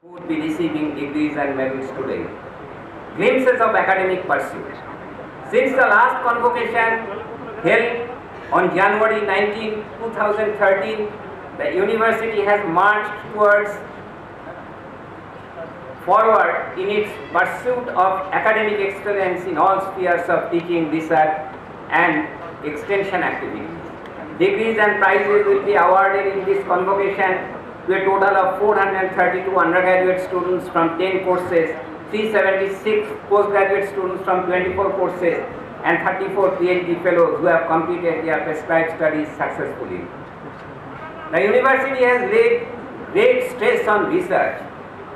who would be receiving degrees and medals today. Glimpses of academic pursuit. Since the last convocation held on January 19, 2013, the university has marched forward in its pursuit of academic excellence in all spheres of teaching, research, and extension activities. Degrees and prizes will be awarded in this convocation to a total of 432 undergraduate students from 10 courses, 376 postgraduate students from 24 courses, and 34 PhD fellows who have completed their prescribed studies successfully. The university has laid great stress on research.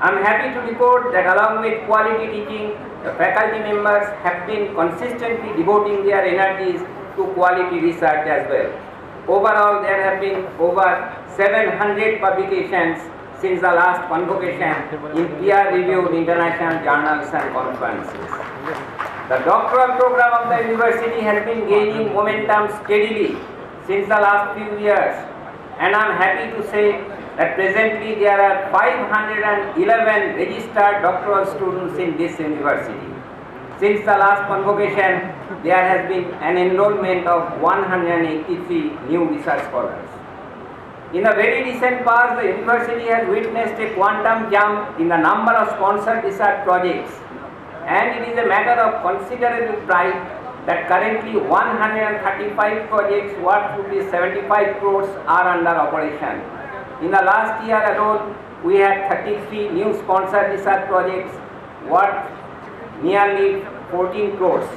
I am happy to report that along with quality teaching, the faculty members have been consistently devoting their energies to quality research as well. Overall, there have been over 700 publications since the last convocation in peer-reviewed international journals and conferences. The doctoral program of the university has been gaining momentum steadily since the last few years, and I am happy to say that presently there are 511 registered doctoral students in this university. Since the last convocation, there has been an enrollment of 183 new research scholars. In the very recent past, the university has witnessed a quantum jump in the number of sponsored research projects, and it is a matter of considerable pride that currently 135 projects worth rupees 75 crores are under operation. In the last year alone, we had 33 new sponsored research projects worth nearly 14 crores.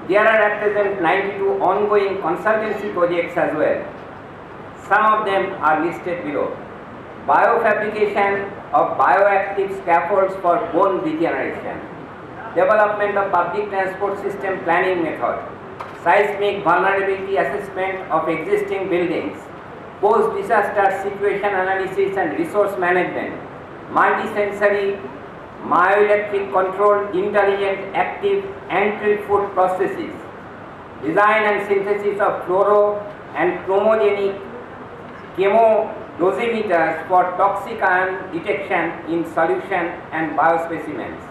There are at present 92 ongoing consultancy projects as well. Some of them are listed below. Biofabrication of bioactive scaffolds for bone regeneration, development of public transport system planning method, seismic vulnerability assessment of existing buildings, post-disaster situation analysis and resource management, multisensory myoelectric controlled intelligent active anti-food processes, design and synthesis of fluoro and chromogenic chemodosimeters for toxic ion detection in solution and biospecimens,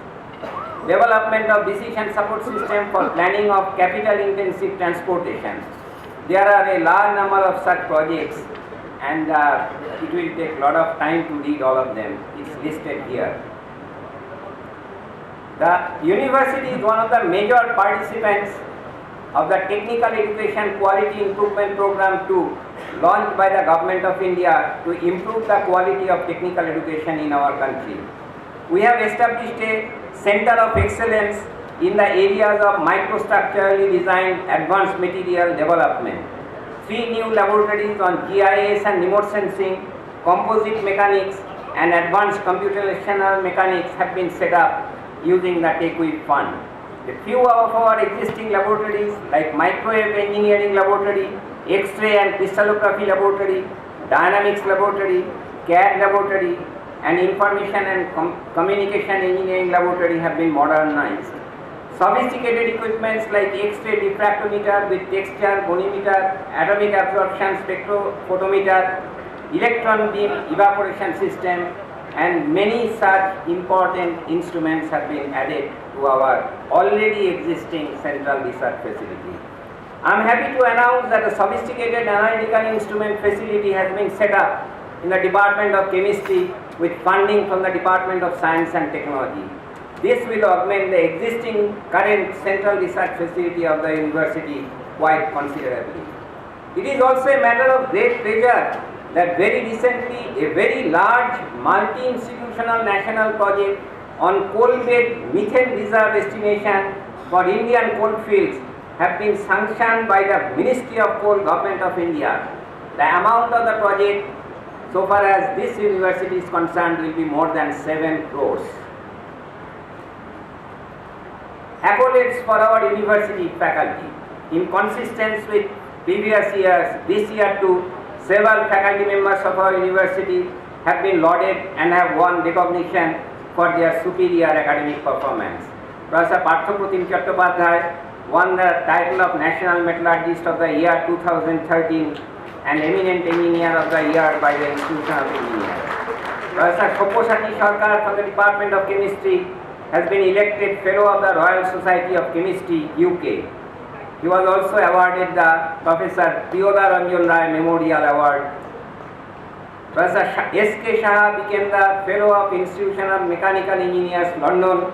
development of decision support system for planning of capital intensive transportation. There are a large number of such projects, and it will take a lot of time to read all of them. It's listed here. The university is one of the major participants of the Technical Education Quality Improvement Program 2, launched by the Government of India to improve the quality of technical education in our country. We have established a Center of Excellence in the areas of microstructurally designed advanced material development. 3 new laboratories on GIS and remote sensing, composite mechanics, and advanced computational mechanics have been set up using the TechWeave fund. A few of our existing laboratories like microwave engineering laboratory, X-ray and crystallography laboratory, dynamics laboratory, CAD laboratory, and information and communication engineering laboratory have been modernized. Sophisticated equipments like X-ray diffractometer with texture gonimeter, atomic absorption spectrophotometer, electron beam evaporation system, and many such important instruments have been added to our already existing central research facility. I am happy to announce that a sophisticated analytical instrument facility has been set up in the Department of Chemistry with funding from the Department of Science and Technology. This will augment the existing current central research facility of the university quite considerably. It is also a matter of great pleasure that very recently a very large multi-institutional national project on coal-bed methane reserve estimation for Indian coal fields have been sanctioned by the Ministry of Coal, Government of India. The amount of the project, so far as this university is concerned, will be more than 7 crores. Accolades for our university faculty. In consistency with previous years, this year too, several faculty members of our university have been lauded and have won recognition for their superior academic performance. Professor Parthopratim Chattopadhyay won the title of National Metallurgist of the Year 2013 and Eminent Engineer of the Year by the Institution of Engineers. Professor Shoposati Sarkar from the Department of Chemistry has been elected Fellow of the Royal Society of Chemistry, UK. He was also awarded the Professor Priyoda Ranjan Rai Memorial Award. Professor S.K. Shah became the Fellow of Institution of Mechanical Engineers, London.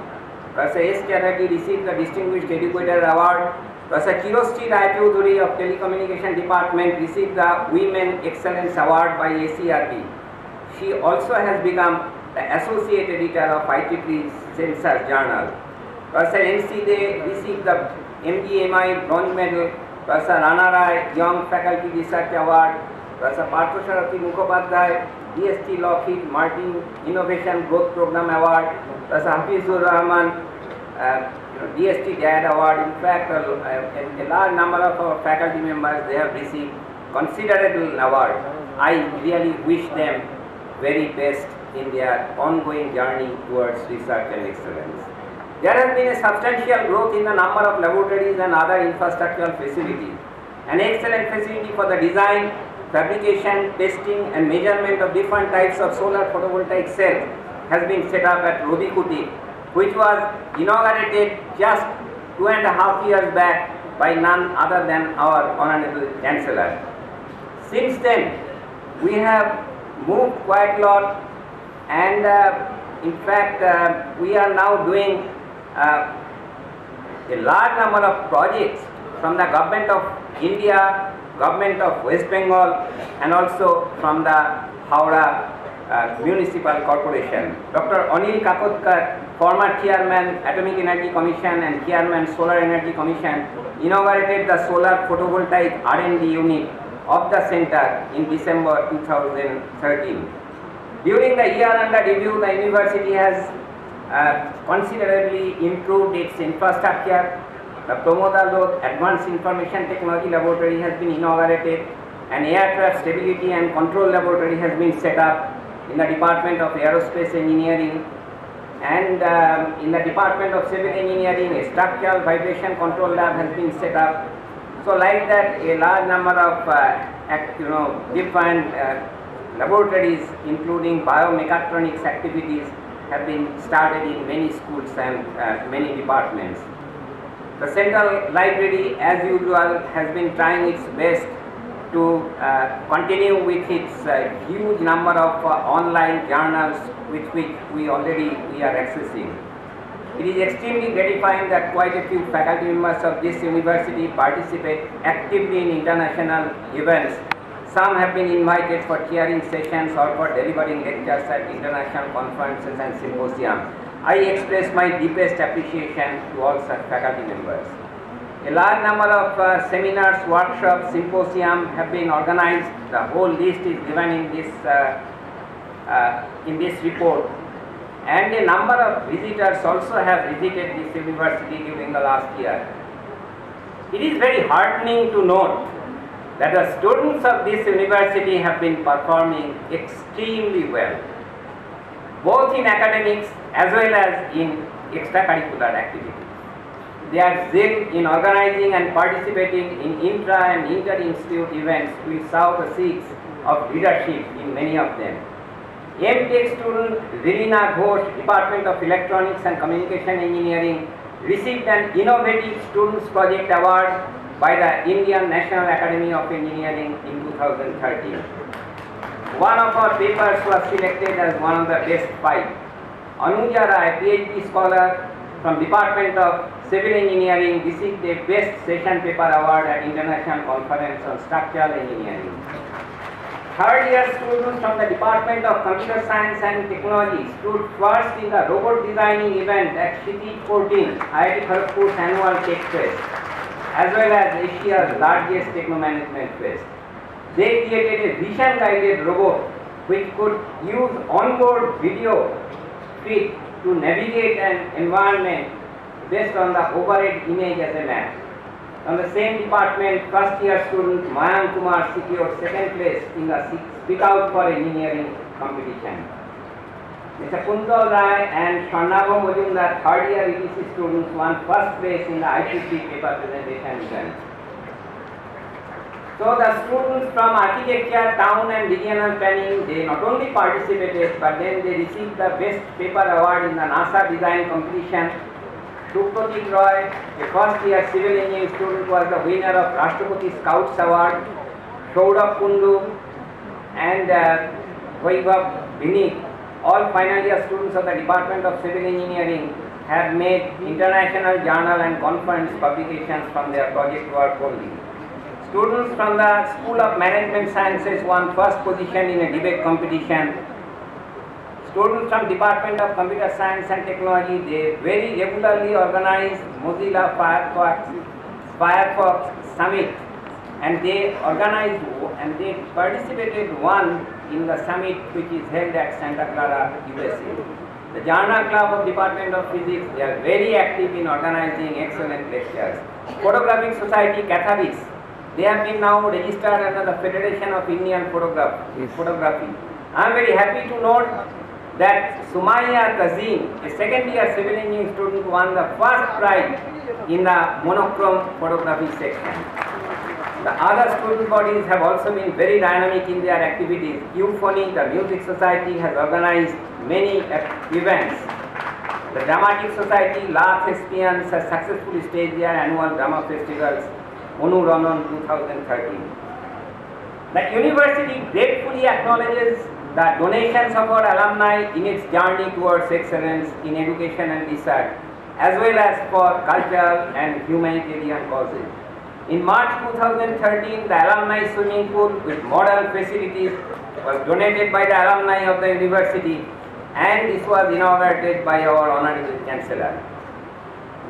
Professor S. Chatterjee received the Distinguished Educator Award. Professor Chirosti Raichaudhuri of Telecommunication Department received the Women Excellence Award by ACRB. She also has become the Associate Editor of IEEE Census Journal. Professor N.C. Dey received the MGMI Bronze Medal. Professor Rana Rai Young Faculty Research Award. Professor Parthasarathi Mukhopadhyay DST Lockheed Martin Innovation Growth Program Award. Professor Hafizur Rahman DST DAD Award. In fact, a large number of our faculty members, they have received considerable award. I really wish them very best in their ongoing journey towards research and excellence. There has been a substantial growth in the number of laboratories and other infrastructural facilities. An excellent facility for the design, fabrication, testing and measurement of different types of solar photovoltaic cells has been set up at Robikuti, which was inaugurated just 2.5 years back by none other than our Honorable Chancellor. Since then, we have moved quite a lot, and in fact we are now doing a large number of projects from the Government of India, Government of West Bengal and also from the Howrah Municipal Corporation. Dr. Anil Kakotkar, former Chairman Atomic Energy Commission and Chairman Solar Energy Commission, inaugurated the solar photovoltaic R&D unit of the center in December 2013. During the year under review, the university has considerably improved its infrastructure. The Pramod Alot Advanced Information Technology Laboratory has been inaugurated. An aircraft stability and control laboratory has been set up in the Department of Aerospace Engineering, and in the Department of Civil Engineering, a structural vibration control lab has been set up. So like that, a large number of different laboratories, including biomechatronics activities, have been started in many schools and many departments. The Central Library, as usual, has been trying its best to continue with its huge number of online journals which we are accessing. It is extremely gratifying that quite a few faculty members of this university participate actively in international events. Some have been invited for chairing sessions or for delivering lectures at international conferences and symposiums. I express my deepest appreciation to all such faculty members. A large number of seminars, workshops, symposiums have been organized. The whole list is given in this report. And a number of visitors also have visited this university during the last year. It is very heartening to note that the students of this university have been performing extremely well, both in academics as well as in extracurricular activities. Their zeal in organizing and participating in intra and inter-institute events will serve the seats of leadership in many of them. M.Tech student Rilina Ghosh, Department of Electronics and Communication Engineering, received an Innovative Students Project Award by the Indian National Academy of Engineering in 2013. One of our papers was selected as one of the best 5. Anuja Rai, PhD scholar from Department of Civil Engineering, received the Best Session Paper Award at International Conference on Structural Engineering. Third year students from the Department of Computer Science and Technology stood first in the robot designing event at Shiti 14, IIT Kharagpur's annual Tech Fest, as well as Asia's largest techno-management fest. They created a vision-guided robot which could use onboard video feed to navigate an environment based on the overhead image as a map. From the same department, first year student Mayank Kumar secured second place in the Speak Out for Engineering competition. Mr. Kuntal Rai and Sharnabha Majumdar, third year ETC students, won first place in the ITC paper presentation event. So the students from architecture, town and regional planning, they not only participated but then they received the best paper award in the NASA design competition. Supratik Roy, a first year civil engineering student, was the winner of Rashtrapati Scouts Award. Saurabh Kundu and Vaibhav Bhinik, all final year students of the Department of Civil Engineering, have made international journal and conference publications from their project work only. Students from the School of Management Sciences won first position in a debate competition. Students from Department of Computer Science and Technology, they very regularly organize Mozilla Firefox Summit, and they organized and they participated one in the summit which is held at Santa Clara, USA. The Journal Club of Department of Physics, they are very active in organizing excellent lectures. Photographic Society, Catharis, they have been now registered under the Federation of Indian Photography. I am very happy to note that Sumaya Kazim, a second year civil engineering student, won the first prize in the monochrome photography section. The other student bodies have also been very dynamic in their activities. Euphony, the Music Society, has organized many events. The Dramatic Society, La Thespians, has successfully staged their annual drama festivals, Onuranam 2013. The university gratefully acknowledges the donations of our alumni in its journey towards excellence in education and research, as well as for cultural and humanitarian causes. In March 2013, the alumni swimming pool with modern facilities was donated by the alumni of the university, and this was inaugurated by our Honorable Chancellor.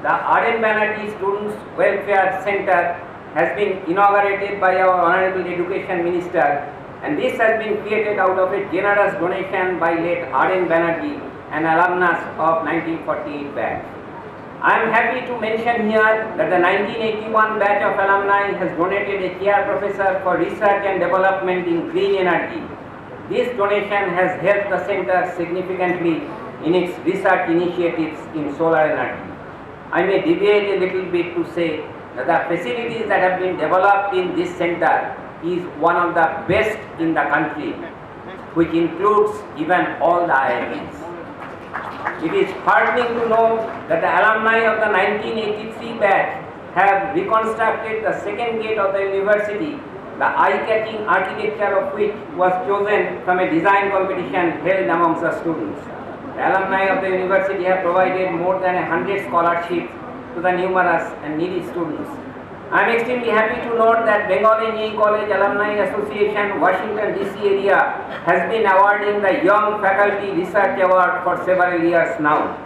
The R.N. Banerjee Students Welfare Center has been inaugurated by our Honorable Education Minister, and this has been created out of a generous donation by late R.N. Banerjee, an alumnus of 1948 batch. I am happy to mention here that the 1981 batch of alumni has donated a chair professor for research and development in green energy. This donation has helped the center significantly in its research initiatives in solar energy. I may deviate a little bit to say that the facilities that have been developed in this center is one of the best in the country, which includes even all the IITs. It is heartening to know that the alumni of the 1983 batch have reconstructed the second gate of the university, the eye-catching architecture of which was chosen from a design competition held amongst the students. The alumni of the university have provided more than 100 scholarships to the numerous and needy students. I am extremely happy to note that Bengal Engineering College Alumni Association, Washington DC area, has been awarding the Young Faculty Research Award for several years now.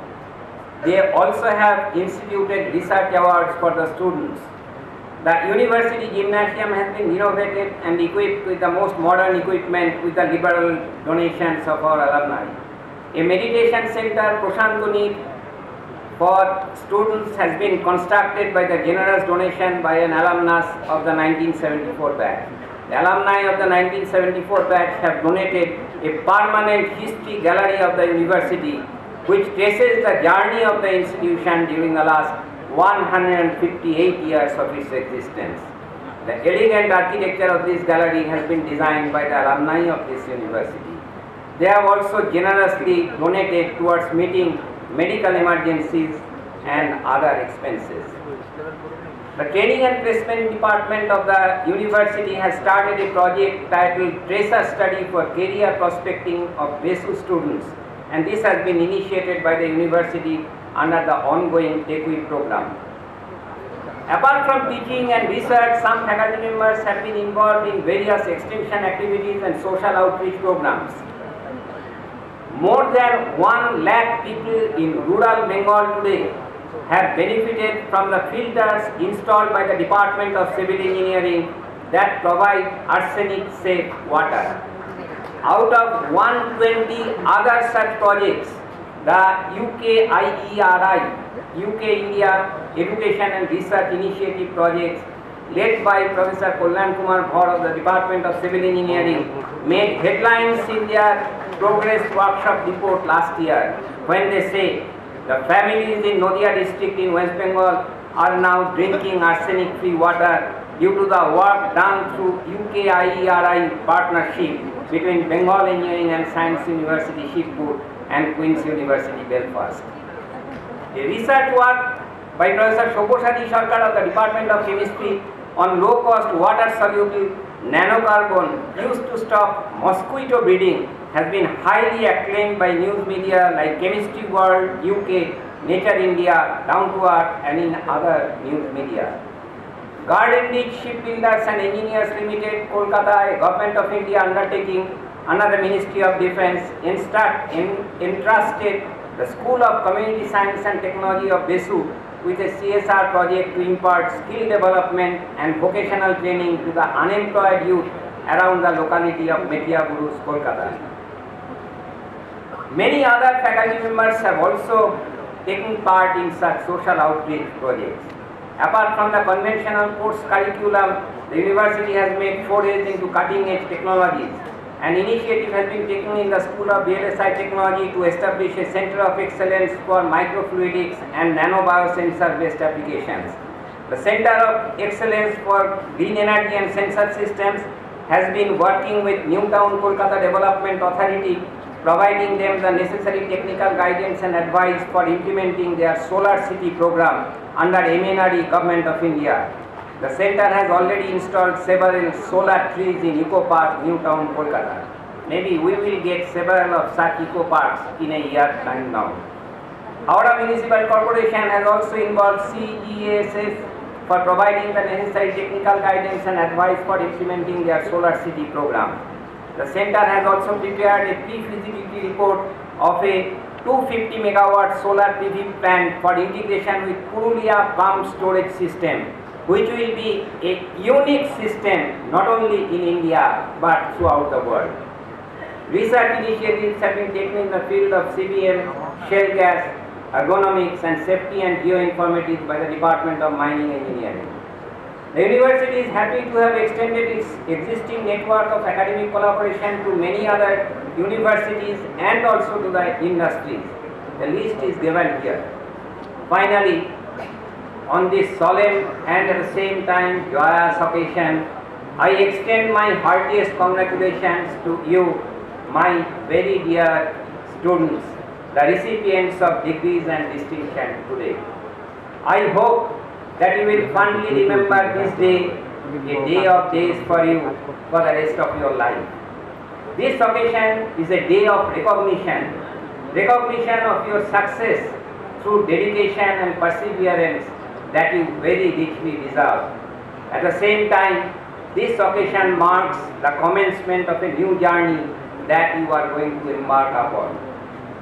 They also have instituted research awards for the students. The university gymnasium has been renovated and equipped with the most modern equipment with the liberal donations of our alumni. A meditation center, Prashantuni, for students has been constructed by the generous donation by an alumnus of the 1974 batch. The alumni of the 1974 batch have donated a permanent history gallery of the university, which traces the journey of the institution during the last 158 years of its existence. The elegant architecture of this gallery has been designed by the alumni of this university. They have also generously donated towards meeting medical emergencies and other expenses. The Training and Placement Department of the university has started a project titled Tracer Study for Career Prospecting of BESU students, and this has been initiated by the university under the ongoing TechWeek program. Apart from teaching and research, some faculty members have been involved in various extension activities and social outreach programs. More than 1 lakh people in rural Bengal today have benefited from the filters installed by the Department of Civil Engineering that provide arsenic-safe water. Out of 120 other such projects, the UKIERI, UK India Education and Research Initiative projects led by Professor Kalyan Kumar Bhor of the Department of Civil Engineering made headlines in their progress workshop report last year when they say the families in Nadia district in West Bengal are now drinking arsenic-free water due to the work done through UKIERI partnership between Bengal Engineering and Science University Shibpur and Queen's University Belfast. A research work by Professor Shoboshati Sarkar of the Department of Chemistry on low-cost water-soluble nanocarbon used to stop mosquito breeding has been highly acclaimed by news media like Chemistry World, UK, Nature India, Down to Earth, and in other news media. Garden Ditch Shipbuilders and Engineers Limited, Kolkata, a Government of India undertaking under the Ministry of Defence, entrusted the School of Community Science and Technology of Besu with a CSR project to impart skill development and vocational training to the unemployed youth around the locality of Metia Burus, Kolkata. Many other faculty members have also taken part in such social outreach projects. Apart from the conventional course curriculum, the university has made forays into cutting-edge technologies. An initiative has been taken in the School of VLSI Technology to establish a Center of Excellence for Microfluidics and Nanobiosensor-based applications. The Center of Excellence for Green Energy and Sensor Systems has been working with Newtown Kolkata Development Authority, providing them the necessary technical guidance and advice for implementing their Solar City program under MNRE Government of India. The center has already installed several solar trees in Eco Park, Newtown, Kolkata. Maybe we will get several of such eco parks in a year's time now. Howrah Municipal Corporation has also involved CESS for providing the necessary technical guidance and advice for implementing their Solar City program. The center has also prepared a pre-feasibility report of a 250 megawatt solar PV plant for integration with Purulia pump storage system, which will be a unique system not only in India but throughout the world. Research initiatives have been taken in the field of CBM, shale gas, ergonomics and safety and geoinformatics by the Department of Mining Engineering. The university is happy to have extended its existing network of academic collaboration to many other universities and also to the industries. The list is given here. Finally, on this solemn and at the same time joyous occasion, I extend my heartiest congratulations to you, my very dear students, the recipients of degrees and distinction today. I hope that you will fondly remember this day, a day of days for you for the rest of your life. This occasion is a day of recognition of your success through dedication and perseverance that you very richly deserve. At the same time, this occasion marks the commencement of a new journey that you are going to embark upon.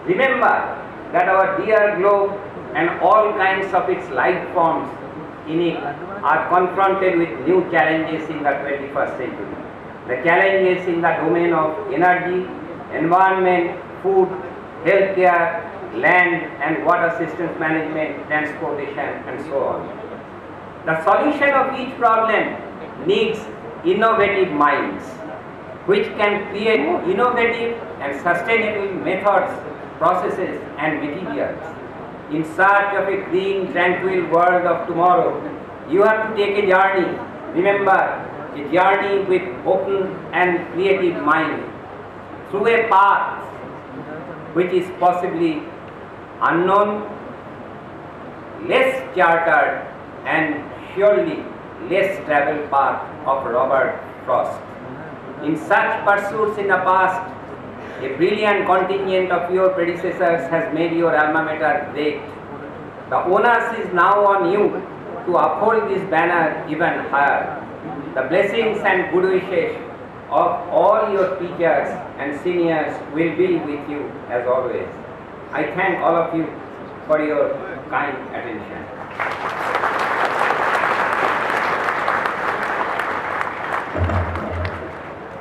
Remember that our dear globe and all kinds of its life forms in it are confronted with new challenges in the 21st century. The challenges in the domain of energy, environment, food, healthcare, land and water systems management, transportation and so on. The solution of each problem needs innovative minds which can create innovative and sustainable methods, processes and materials. In search of a green, tranquil world of tomorrow, you have to take a journey. Remember, a journey with open and creative mind through a path which is possibly unknown, less chartered and surely less traveled path of Robert Frost. In such pursuits in the past, a brilliant contingent of your predecessors has made your alma mater great. The onus is now on you to uphold this banner even higher. The blessings and good wishes of all your teachers and seniors will be with you as always. I thank all of you for your kind attention.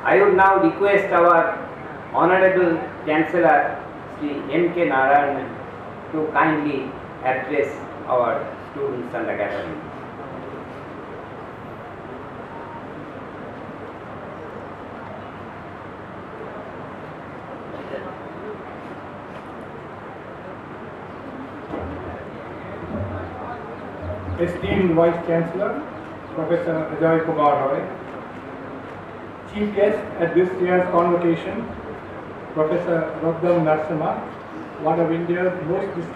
I would now request our Honorable Chancellor Sri M.K. Narayanan to kindly address our students and the gathering. Esteemed Vice Chancellor, Professor Ajoy Kumar Roy. Chief guest at this year's convocation, Professor Raghuram Narasimha, one of India's most distinguished